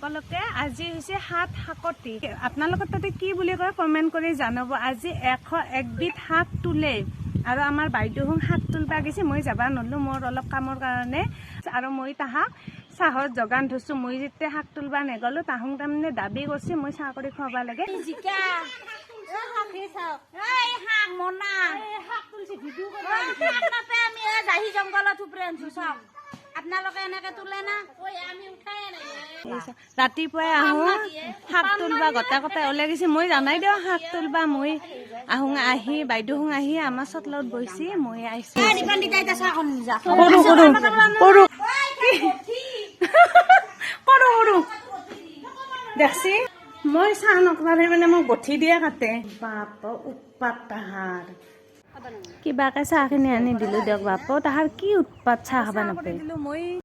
সকলোকে আজি হৈছে হাত শাকতি আপোনালোকৰ তাতে কি বুলি কয় কমেন্ট কৰি জনাব আজি 101 বিধ শাক তুলে আৰু আমাৰ বাইদেউহং শাক তুলবা গৈছে মই যাবা নললো মোৰ অলপ কামৰ কাৰণে আৰু মই তাহাক চাহত যোগান ধৰছো মই যেতিয়া শাক তুলবা নেগলো তাহং তাৰমানে দাবী কৰিছে মই চাহ কৰি খুৱাবা লাগে জিকা শাক মনা শাক তুলছি ভিডিঅ' কৰি আমি জাহি জংগলত উপৰে আনছো চাওক আপোনালোকে এনেকে তোলে না কৈ আমি উঠাই নাই ৰাতিপুৱাই আহো শাক তুলবা গটা গটাই ওলাই গৈছে মই জানাই দিও শাক তুলবা মই আহোঁ আহি বাইদেউহং আহি আমাৰ চতলত বহিছি মই আহিছো দেখছি মই চাহ নকৰালে মানে মোক গঠি দিয়ে কাটে বাপ উৎপাত তাহাৰ কিবাকে চাহখিনি আনি দিলো দিয়ক বাপ তাহাৰ কি উৎপাত চাহ খাব নাপায় মই